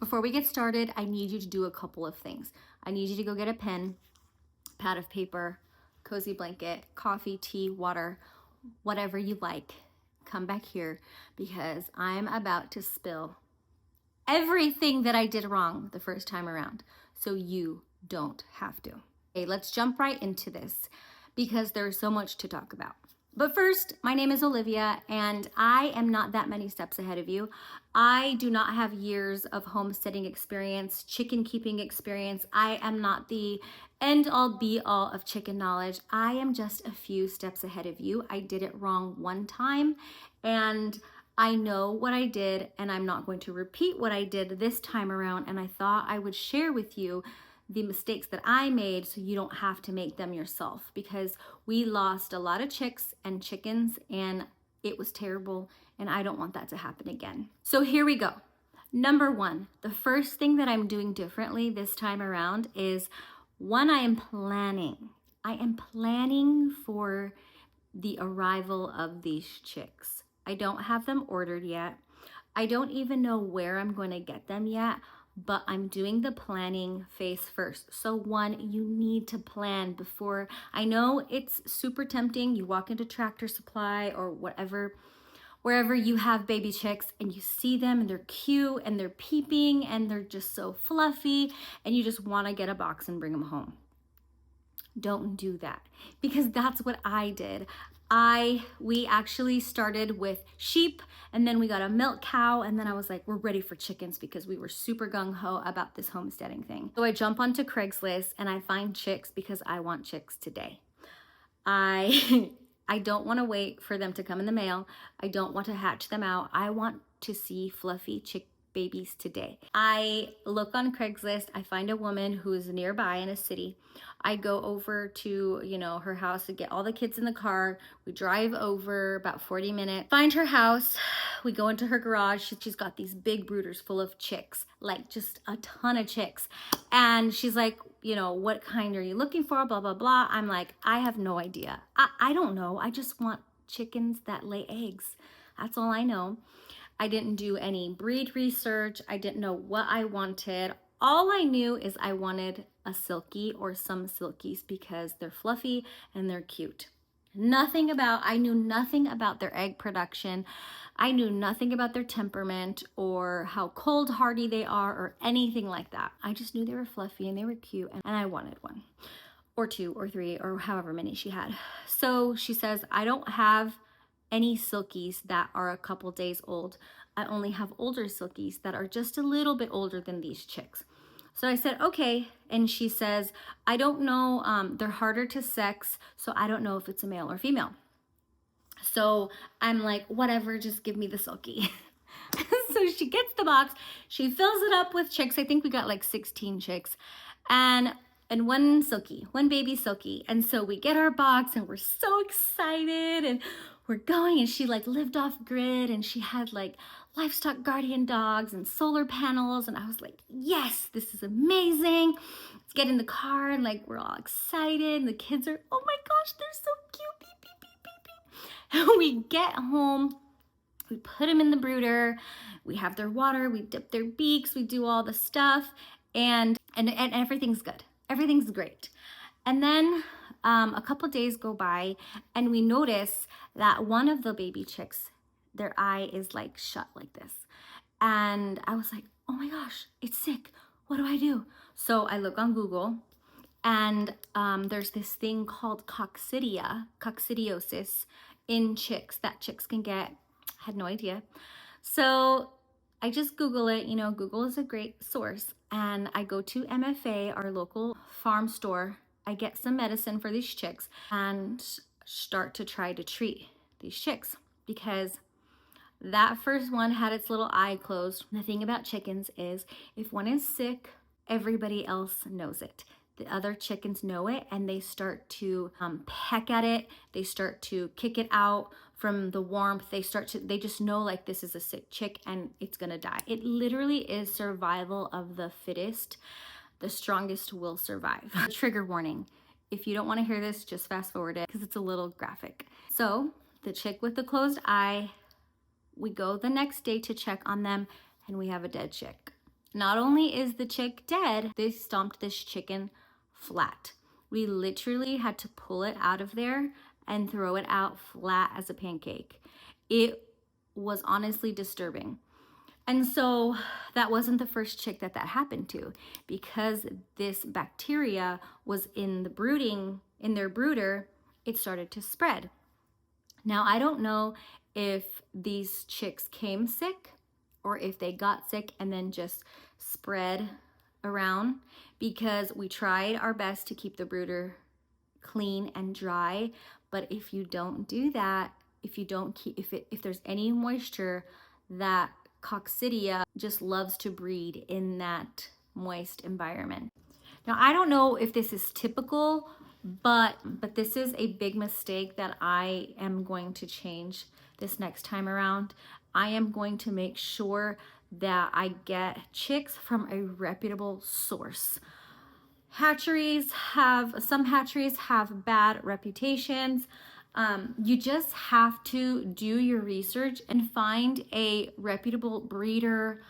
before we get started, I need you to do a couple of things. I need you to go get a pen, pad of paper, cozy blanket, coffee, tea, water, whatever you like. Come back here because I'm about to spill everything that I did wrong the first time around, so you don't have to. Okay, let's jump right into this because there's so much to talk about. But first, my name is Olivia, and I am not that many steps ahead of you. I do not have years of homesteading experience, chicken keeping experience. I am not the end all be all of chicken knowledge. I am just a few steps ahead of you. I did it wrong one time, and I know what I did, and I'm not going to repeat what I did this time around. And I thought I would share with you the mistakes that I made so you don't have to make them yourself, because we lost a lot of chicks and chickens and it was terrible, and I don't want that to happen again. So here we go. Number one, the first thing that I'm doing differently this time around is one, I am planning for the arrival of these chicks. I don't have them ordered yet. I don't even know where I'm going to get them yet, but I'm doing the planning phase first. So one, you need to plan before. I know it's super tempting. You walk into Tractor Supply or whatever, wherever you have baby chicks, and you see them and they're cute and they're peeping and they're just so fluffy, and you just want to get a box and bring them home. Don't do that, because that's what I did. We actually started with sheep, and then we got a milk cow, and then I was like, we're ready for chickens because we were super gung-ho about this homesteading thing. So I jump onto Craigslist and I find chicks because I want chicks today. I don't want to wait for them to come in the mail. I don't want to hatch them out. I want to see fluffy chick babies today. I look on Craigslist. I find a woman who is nearby in a city. I go over to, her house to get all the kids in the car. We drive over about 40 minutes, find her house. We go into her garage. She's got these big brooders full of chicks, like just a ton of chicks. And she's like, what kind are you looking for? Blah, blah, blah. I'm like, I have no idea. I don't know. I just want chickens that lay eggs. That's all I know. I didn't do any breed research. I didn't know what I wanted. All I knew is I wanted a silkie or some silkies because they're fluffy and they're cute. I knew nothing about their egg production. I knew nothing about their temperament or how cold hardy they are or anything like that. I just knew they were fluffy and they were cute, and I wanted one or two or three or however many she had. So she says, I don't have any silkies that are a couple days old. I only have older silkies that are just a little bit older than these chicks. So I said, okay. And she says, I don't know, they're harder to sex, so I don't know if it's a male or female. So I'm like, whatever, just give me the silkie. So she gets the box, she fills it up with chicks. I think we got like 16 chicks and one silkie, one baby silkie. And so we get our box and we're so excited and we're going, and she like lived off grid and she had like livestock guardian dogs and solar panels. And I was like, yes, this is amazing. Let's get in the car, and like, we're all excited. And the kids are, oh my gosh, they're so cute. Beep, beep, beep, beep, beep. And we get home, we put them in the brooder, we have their water, we dip their beaks, we do all the stuff, and everything's good. Everything's great. And then a couple days go by and we notice that one of the baby chicks, their eye is like shut like this. And I was like, oh my gosh, it's sick. What do I do? So I look on Google, and there's this thing called coccidiosis in chicks that chicks can get. I had no idea. So I just Google it. Google is a great source. And I go to MFA, our local farm store. I get some medicine for these chicks and start to try to treat these chicks, because that first one had its little eye closed. The thing about chickens is if one is sick, everybody else knows it. The other chickens know it, and they start to peck at it. They start to kick it out from the warmth. They just know like this is a sick chick and it's gonna die. It literally is survival of the fittest. The strongest will survive. Trigger warning. If you don't want to hear this, just fast forward it because it's a little graphic. So the chick with the closed eye, we go the next day to check on them, and we have a dead chick. Not only is the chick dead, they stomped this chicken flat. We literally had to pull it out of there and throw it out flat as a pancake. It was honestly disturbing. And so that wasn't the first chick that happened to, because this bacteria was in their brooder, it started to spread. Now, I don't know if these chicks came sick or if they got sick and then just spread around, because we tried our best to keep the brooder clean and dry. But if you don't do that, if there's any moisture, that coccidia just loves to breed in that moist environment. Now, I don't know if this is typical, but this is a big mistake that I am going to change this next time around. I am going to make sure that I get chicks from a reputable source. Some hatcheries have bad reputations. You just have to do your research and find a reputable breeder,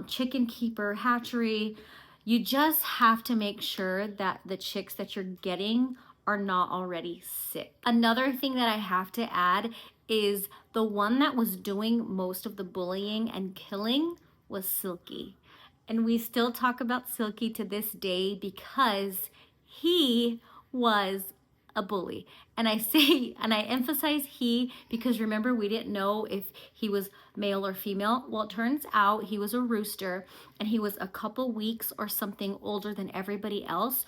chicken keeper, hatchery. You just have to make sure that the chicks that you're getting are not already sick. Another thing that I have to add is the one that was doing most of the bullying and killing was Silky. And we still talk about Silky to this day because he was a bully. And I emphasize he, because remember, we didn't know if he was male or female. Well, it turns out he was a rooster, and he was a couple weeks or something older than everybody else.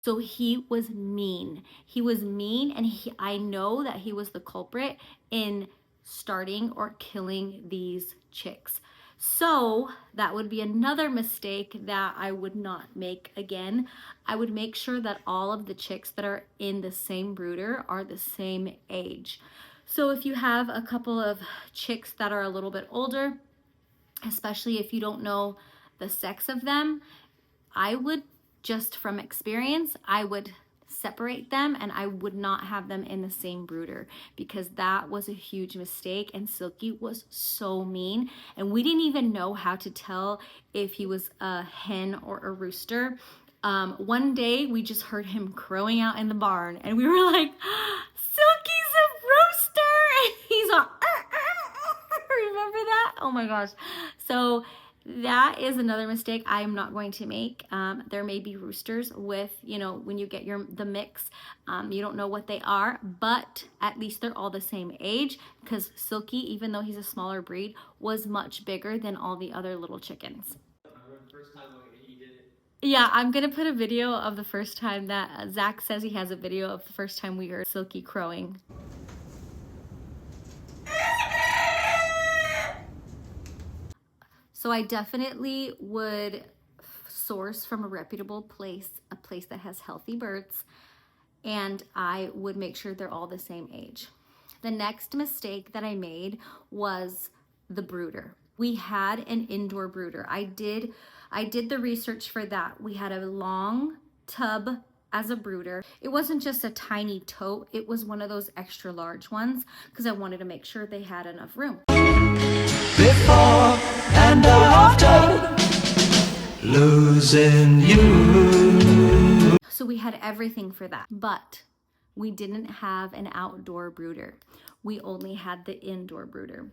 So he was mean. He was mean, and I know that he was the culprit in starting or killing these chicks. So that would be another mistake that I would not make again. I would make sure that all of the chicks that are in the same brooder are the same age. So if you have a couple of chicks that are a little bit older, especially if you don't know the sex of them, I would, just from experience, I would separate them, and I would not have them in the same brooder, because that was a huge mistake. And Silky was so mean, and we didn't even know how to tell if he was a hen or a rooster. One day we just heard him crowing out in the barn, and we were like, Silky's a rooster, and he's all remember that? Oh my gosh. So that is another mistake I am not going to make. There may be roosters with, when you get the mix, you don't know what they are, but at least they're all the same age, because Silky, even though he's a smaller breed, was much bigger than all the other little chickens. Yeah, I'm gonna put a video of the first time that Zach says he has a video of the first time we heard Silky crowing. So I definitely would source from a reputable place, a place that has healthy birds, and I would make sure they're all the same age. The next mistake that I made was the brooder. We had an indoor brooder. I did the research for that. We had a long tub as a brooder. It wasn't just a tiny tote, it was one of those extra large ones, because I wanted to make sure they had enough room. Before and after losing you. So we had everything for that, but we didn't have an outdoor brooder. We only had the indoor brooder.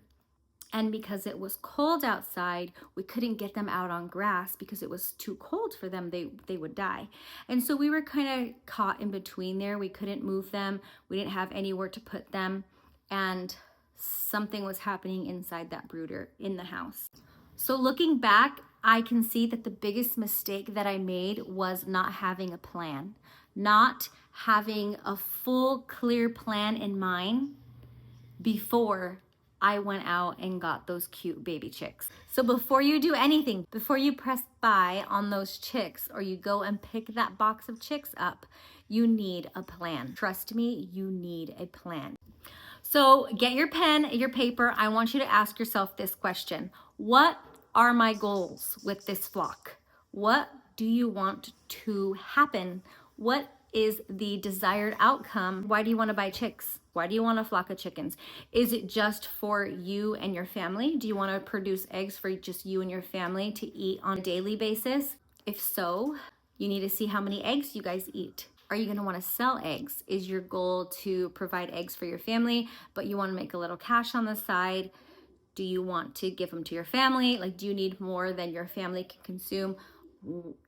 And because it was cold outside, we couldn't get them out on grass because it was too cold for them. They would die. And so we were kind of caught in between there. We couldn't move them. We didn't have anywhere to put them. And something was happening inside that brooder in the house. So looking back, I can see that the biggest mistake that I made was not having a plan, not having a full, clear plan in mind before I went out and got those cute baby chicks. So before you do anything, before you press buy on those chicks or you go and pick that box of chicks up, you need a plan. Trust me, you need a plan. So get your pen, your paper. I want you to ask yourself this question. What are my goals with this flock? What do you want to happen? What is the desired outcome? Why do you want to buy chicks? Why do you want a flock of chickens? Is it just for you and your family? Do you want to produce eggs for just you and your family to eat on a daily basis? If so, you need to see how many eggs you guys eat. Are you going to want to sell eggs? Is your goal to provide eggs for your family, but you want to make a little cash on the side? Do you want to give them to your family? Like, do you need more than your family can consume?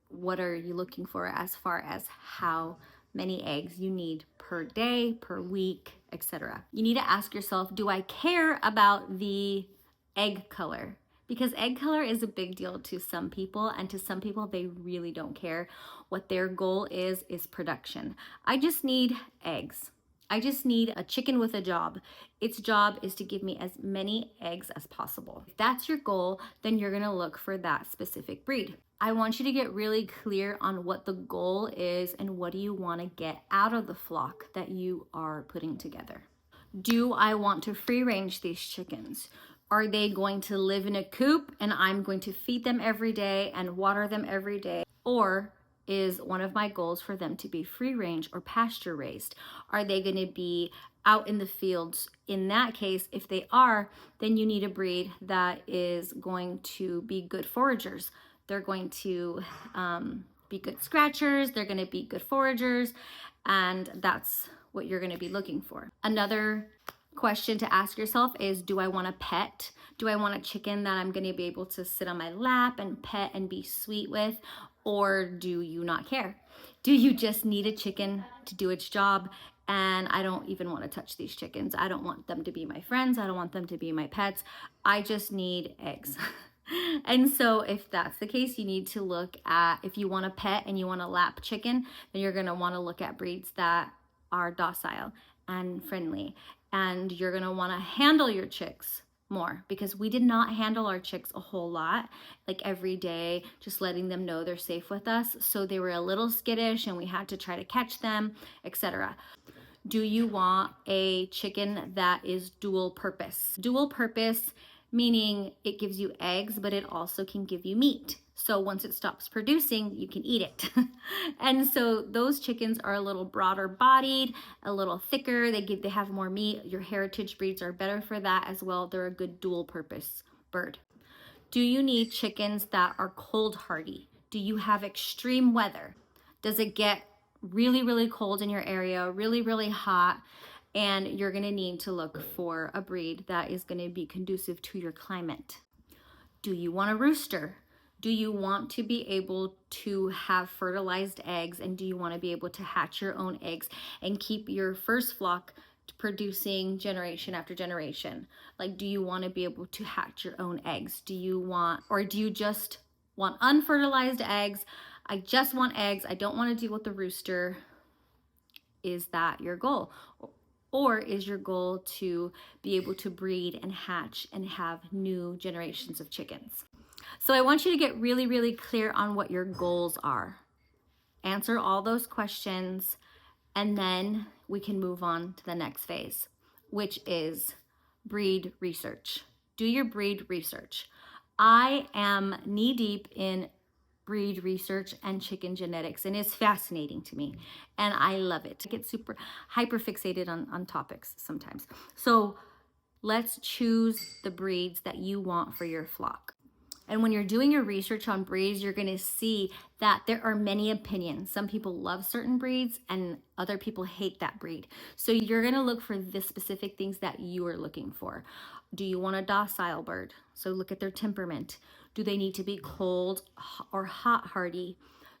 What are you looking for as far as how many eggs you need per day, per week, etc. You need to ask yourself, do I care about the egg color? Because egg color is a big deal to some people, and to some people, they really don't care. What their goal is production. I just need eggs. I just need a chicken with a job. Its job is to give me as many eggs as possible. If that's your goal, then you're gonna look for that specific breed. I want you to get really clear on what the goal is and what do you want to get out of the flock that you are putting together. Do I want to free range these chickens? Are they going to live in a coop and I'm going to feed them every day and water them every day? Or is one of my goals for them to be free range or pasture raised? Are they going to be out in the fields? In that case, if they are, then you need a breed that is going to be good foragers. They're going to be good scratchers, they're going to be good foragers, and that's what you're going to be looking for. Another question to ask yourself is, do I want a pet? Do I want a chicken that I'm going to be able to sit on my lap and pet and be sweet with? Or do you not care? Do you just need a chicken to do its job? And I don't even want to touch these chickens. I don't want them to be my friends. I don't want them to be my pets. I just need eggs. And so if that's the case, you need to look at, if you want a pet and you want a lap chicken, then you're going to want to look at breeds that are docile and friendly. And you're going to want to handle your chicks more, because we did not handle our chicks a whole lot, like every day, just letting them know they're safe with us. So they were a little skittish and we had to try to catch them, etc. Do you want a chicken that is dual purpose? Dual purpose meaning it gives you eggs, but it also can give you meat. So once it stops producing, you can eat it. And so those chickens are a little broader bodied, a little thicker. They have more meat. Your heritage breeds are better for that as well. They're a good dual purpose bird. Do you need chickens that are cold hardy? Do you have extreme weather? Does it get really, really cold in your area, really, really hot? And you're going to need to look for a breed that is going to be conducive to your climate. Do you want a rooster? Do you want to be able to have fertilized eggs, and do you want to be able to hatch your own eggs and keep your first flock producing generation after generation? Like, do you want to be able to hatch your own eggs? Do you want, or do you just want unfertilized eggs? I just want eggs. I don't want to deal with the rooster. Is that your goal? Or is your goal to be able to breed and hatch and have new generations of chickens? So I want you to get really, really clear on what your goals are. Answer all those questions, and then we can move on to the next phase, which is breed research. Do your breed research. I am knee deep in breed research and chicken genetics, and it's fascinating to me, and I love it. I get super hyper fixated on topics sometimes. So let's choose the breeds that you want for your flock. And when you're doing your research on breeds, you're going to see that there are many opinions. Some people love certain breeds and other people hate that breed. So you're going to look for the specific things that you are looking for. Do you want a docile bird? So look at their temperament. Do they need to be cold or hot hardy?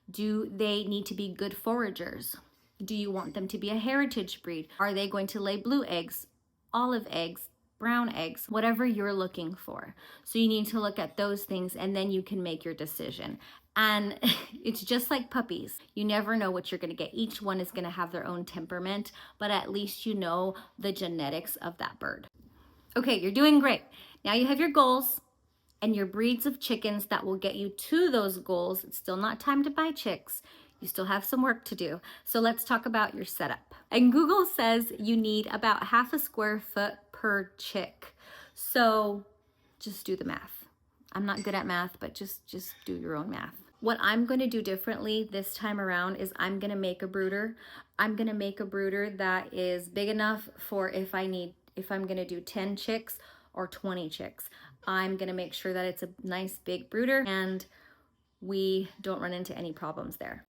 Do they need to be good foragers? Do you want them to be a heritage breed? Are they going to lay blue eggs, olive eggs, brown eggs, whatever you're looking for? So you need to look at those things, and then you can make your decision. And it's just like puppies. You never know what you're going to get. Each one is going to have their own temperament, but at least you know the genetics of that bird. Okay, you're doing great. Now you have your goals and your breeds of chickens that will get you to those goals. It's still not time to buy chicks. You still have some work to do. So let's talk about your setup. And Google says you need about half a square foot per chick. So just do the math. I'm not good at math, but just do your own math. What I'm going to do differently this time around is I'm going to make a brooder. I'm going to make a brooder that is big enough for if I'm going to do 10 chicks or 20 chicks. I'm going to make sure that it's a nice big brooder and we don't run into any problems there.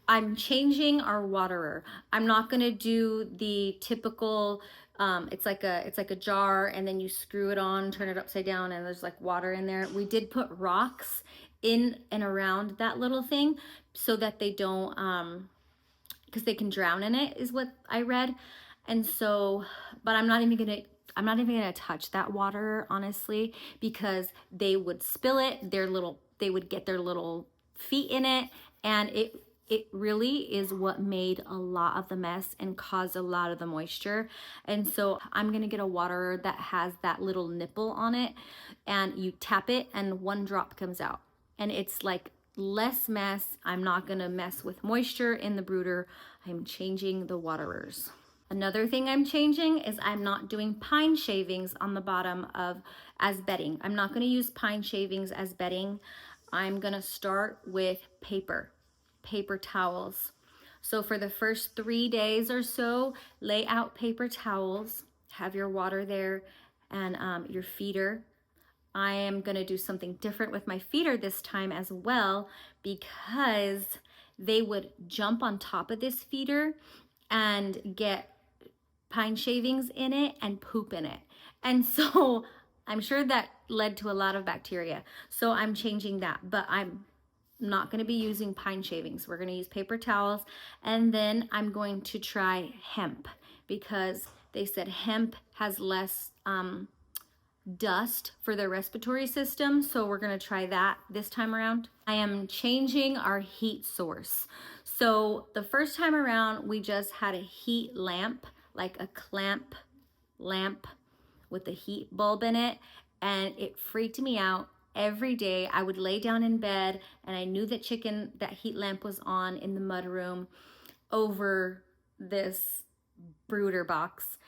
I'm changing our waterer. I'm not gonna do the typical, it's like a jar and then you screw it on, turn it upside down and there's like water in there. We did put rocks in and around that little thing so that they don't, because they can drown in it is what I read. And so, but I'm not even gonna touch that water, honestly, because they would spill it, they would get their little feet in it, and it really is what made a lot of the mess and caused a lot of the moisture. And so I'm gonna get a waterer that has that little nipple on it, and you tap it and one drop comes out. And it's like less mess. I'm not gonna mess with moisture in the brooder. I'm changing the waterers. Another thing I'm changing is I'm not doing pine shavings on the bottom as bedding. I'm not gonna use pine shavings as bedding. I'm gonna start with paper towels. So for the first 3 days or so, lay out paper towels, have your water there and your feeder. I am gonna do something different with my feeder this time as well, because they would jump on top of this feeder and get pine shavings in it and poop in it. And so I'm sure that led to a lot of bacteria. So I'm changing that, but I'm not going to be using pine shavings. We're going to use paper towels. And then I'm going to try hemp, because they said hemp has less dust for their respiratory system. So we're going to try that this time around. I am changing our heat source. So the first time around, we just had a heat lamp, like a clamp lamp with a heat bulb in it. And it freaked me out. Every day I would lay down in bed and I knew that heat lamp was on in the mudroom over this brooder box.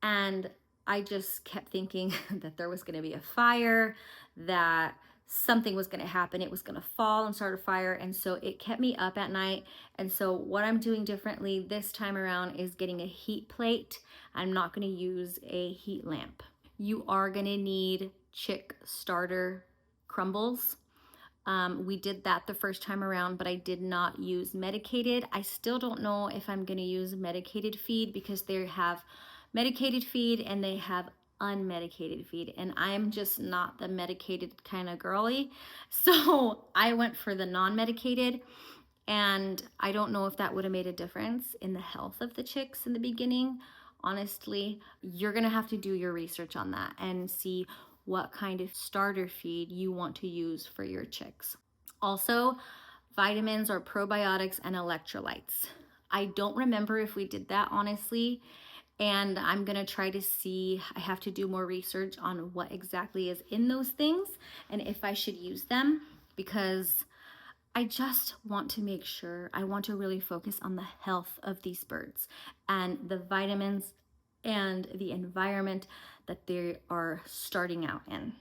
And I just kept thinking that there was gonna be a fire, that something was gonna happen. It was gonna fall and start a fire. And so it kept me up at night. And so what I'm doing differently this time around is getting a heat plate. I'm not gonna use a heat lamp. You are gonna need chick starter crumbles. We did that the first time around, but I did not use medicated. I still don't know if I'm gonna use medicated feed, because they have medicated feed and they have unmedicated feed, and I'm just not the medicated kind of girly. So I went for the non-medicated, and I don't know if that would have made a difference in the health of the chicks in the beginning. Honestly, you're gonna have to do your research on that and see what kind of starter feed you want to use for your chicks. Also, vitamins or probiotics and electrolytes. I don't remember if we did that, honestly, and I'm gonna try to see. I have to do more research on what exactly is in those things and if I should use them, because I just want to make sure, I want to really focus on the health of these birds and the vitamins and the environment that they are starting out in.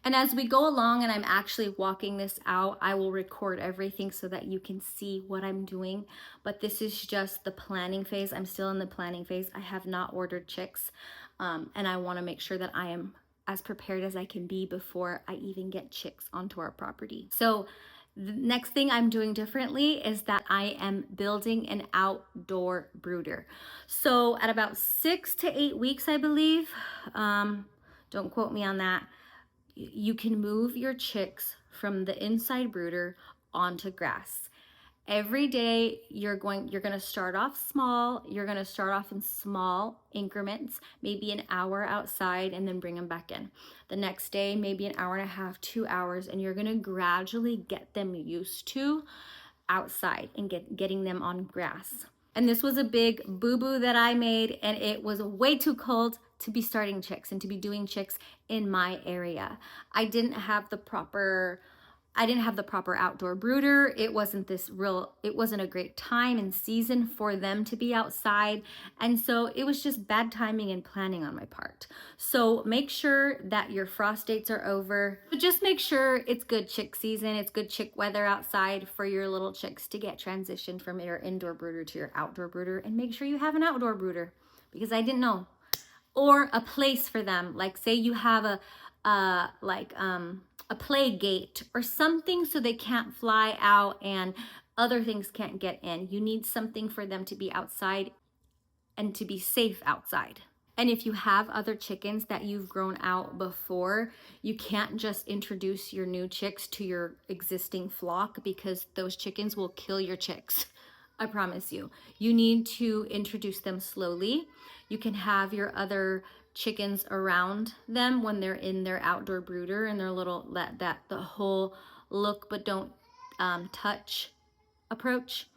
And as we go along and I'm actually walking this out, I will record everything so that you can see what I'm doing. But this is just the planning phase. I'm still in the planning phase. I have not ordered chicks, and I want to make sure that I am as prepared as I can be before I even get chicks onto our property. So the next thing I'm doing differently is that I am building an outdoor brooder. So at about 6 to 8 weeks, I believe, don't quote me on that, you can move your chicks from the inside brooder onto grass. Every day you're going to start off small. You're going to start off in small increments, maybe an hour outside, and then bring them back in. The next day, maybe an hour and a half, 2 hours, and you're going to gradually get them used to outside and getting them on grass. And this was a big boo-boo that I made, and it was way too cold to be starting chicks and to be doing chicks in my area. I didn't have the proper I didn't have the proper outdoor brooder. It wasn't a great time and season for them to be outside. And so it was just bad timing and planning on my part. So make sure that your frost dates are over. But just make sure it's good chick season. It's good chick weather outside for your little chicks to get transitioned from your indoor brooder to your outdoor brooder. And make sure you have an outdoor brooder, because I didn't know. Or a place for them. Like say you have a play gate or something so they can't fly out and other things can't get in. You need something for them to be outside and to be safe outside. And if you have other chickens that you've grown out before, you can't just introduce your new chicks to your existing flock, because those chickens will kill your chicks. I promise you. You need to introduce them slowly. You can have your other chickens around them when they're in their outdoor brooder and their little, the whole look but don't touch approach.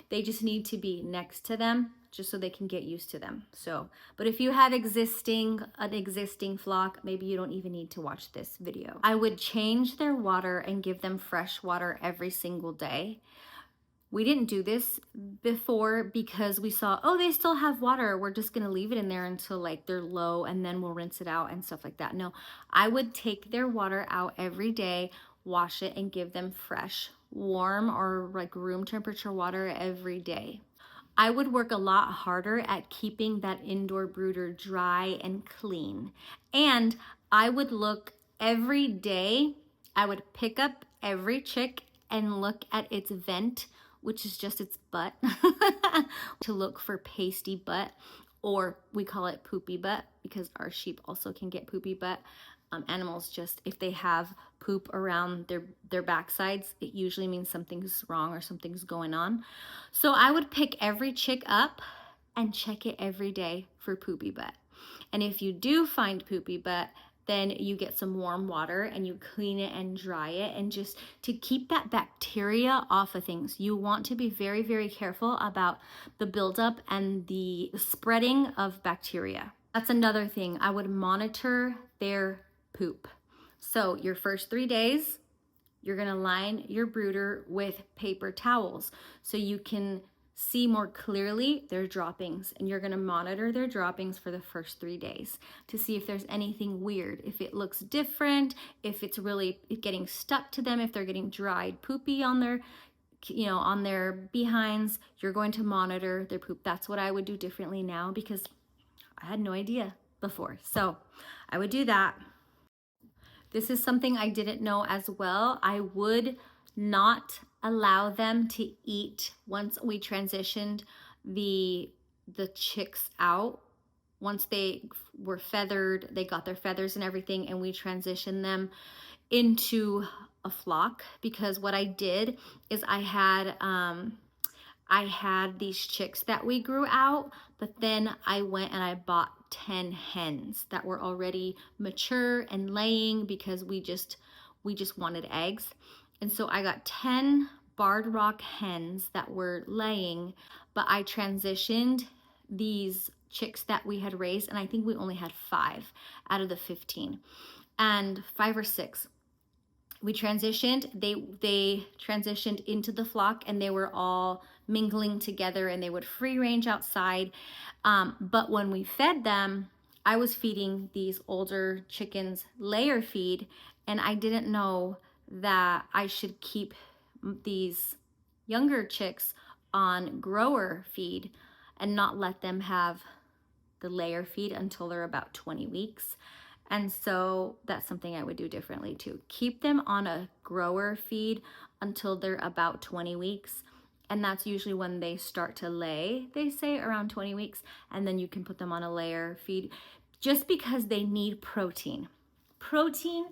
They just need to be next to them just so they can get used to them. So, but if you have an existing flock, maybe you don't even need to watch this video. I would change their water and give them fresh water every single day. We didn't do this before because we saw, oh, they still have water. We're just gonna leave it in there until like they're low and then we'll rinse it out and stuff like that. No, I would take their water out every day, wash it, and give them fresh, warm or like room temperature water every day. I would work a lot harder at keeping that indoor brooder dry and clean. And I would look every day, I would pick up every chick and look at its vent, which is just its butt, to look for pasty butt, or we call it poopy butt because our sheep also can get poopy butt. Animals, just if they have poop around their backsides, it usually means something's wrong or something's going on. So I would pick every chick up and check it every day for poopy butt. And if you do find poopy butt, then you get some warm water and you clean it and dry it, and just to keep that bacteria off of things. You want to be very, very careful about the buildup and the spreading of bacteria. That's another thing. I would monitor their poop. So your first 3 days, you're gonna line your brooder with paper towels so you can see more clearly their droppings, and you're going to monitor their droppings for the first 3 days to see if there's anything weird, if it looks different, if it's really getting stuck to them, if they're getting dried poopy on their on their behinds. You're going to monitor their poop. That's what I would do differently now because I had no idea before. So I would do that. This is something I didn't know as well. I would not allow them to eat once we transitioned the chicks out. Once they were feathered, they got their feathers and everything, and we transitioned them into a flock, because what I did is I had these chicks that we grew out, but then I went and I bought 10 hens that were already mature and laying because we just wanted eggs. And so I got 10 Barred Rock hens that were laying, but I transitioned these chicks that we had raised, and I think we only had 5 out of the 15, and 5 or 6. We transitioned, they transitioned into the flock, and they were all mingling together, and they would free range outside. But when we fed them, I was feeding these older chickens layer feed, and I didn't know that I should keep these younger chicks on grower feed and not let them have the layer feed until they're about 20 weeks. And so that's something I would do differently too. Keep them on a grower feed until they're about 20 weeks. And that's usually when they start to lay, they say around 20 weeks. And then you can put them on a layer feed just because they need protein. Protein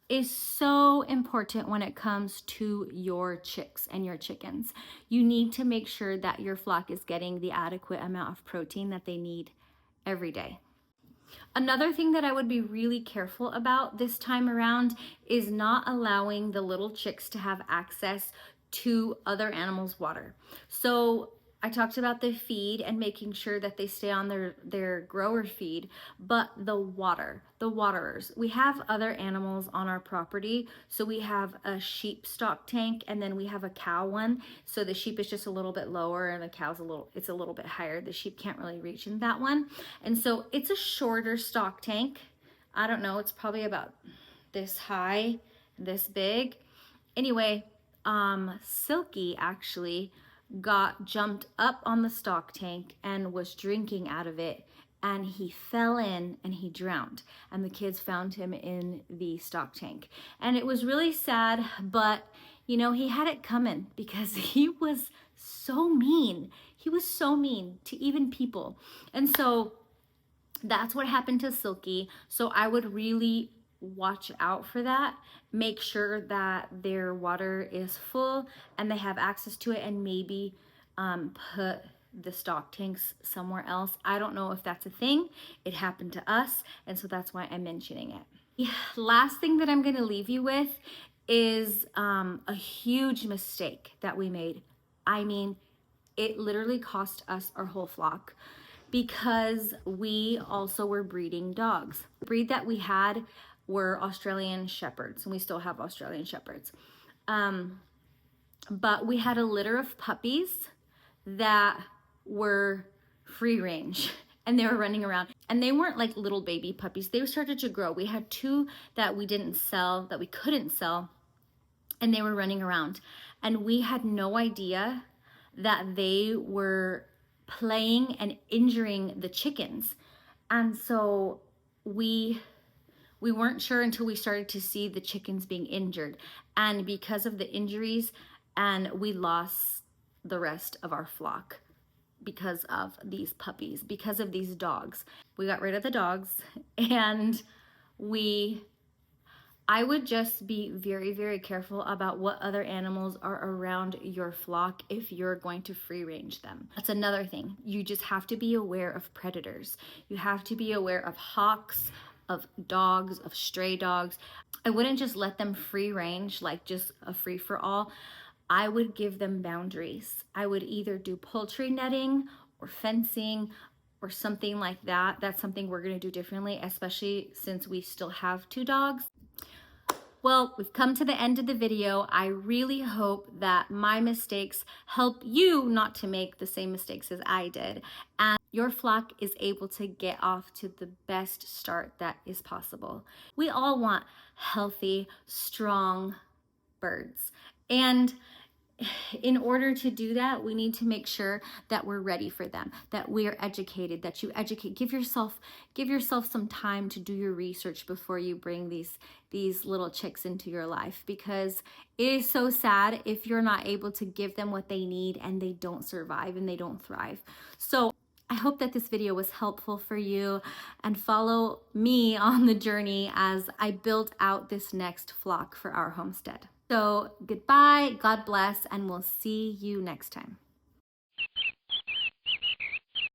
is so important when it comes to your chicks and your chickens. You need to make sure that your flock is getting the adequate amount of protein that they need every day. Another thing that I would be really careful about this time around is not allowing the little chicks to have access to other animals' water. So I talked about the feed and making sure that they stay on their grower feed, but the waterers. We have other animals on our property. So we have a sheep stock tank and then we have a cow one. So the sheep is just a little bit lower and the cow's it's a little bit higher. The sheep can't really reach in that one. And so it's a shorter stock tank. I don't know, it's probably about this high, this big. Anyway, Silky actually jumped up on the stock tank and was drinking out of it, and he fell in and he drowned, and the kids found him in the stock tank. And it was really sad, but you know, he had it coming because he was so mean. He was so mean to even people. And so that's what happened to Silky. So I would really watch out for that. Make sure that their water is full and they have access to it, and maybe put the stock tanks somewhere else. I don't know if that's a thing. It happened to us, and so that's why I'm mentioning it. The last thing that I'm going to leave you with is a huge mistake that we made. I mean, it literally cost us our whole flock, because we also were breeding dogs. The breed that we had were Australian Shepherds, and we still have Australian Shepherds. But we had a litter of puppies that were free range and they were running around, and they weren't like little baby puppies. They started to grow. We had 2 that we couldn't sell, and they were running around, and we had no idea that they were playing and injuring the chickens. And so we weren't sure until we started to see the chickens being injured. And because of the injuries, and we lost the rest of our flock because of these puppies, because of these dogs. We got rid of the dogs, and I would just be very, very careful about what other animals are around your flock if you're going to free range them. That's another thing. You just have to be aware of predators. You have to be aware of hawks, of dogs, of stray dogs. I wouldn't just let them free range, like just a free for all. I would give them boundaries. I would either do poultry netting or fencing or something like that. That's something we're gonna do differently, especially since we still have 2 dogs. Well, we've come to the end of the video. I really hope that my mistakes help you not to make the same mistakes as I did, and your flock is able to get off to the best start that is possible. We all want healthy, strong birds, and in order to do that, we need to make sure that we're ready for them, that we are educated, that you educate. Give yourself some time to do your research before you bring these little chicks into your life, because it is so sad if you're not able to give them what they need and they don't survive and they don't thrive. So I hope that this video was helpful for you, and follow me on the journey as I build out this next flock for our homestead. So goodbye, God bless, and we'll see you next time.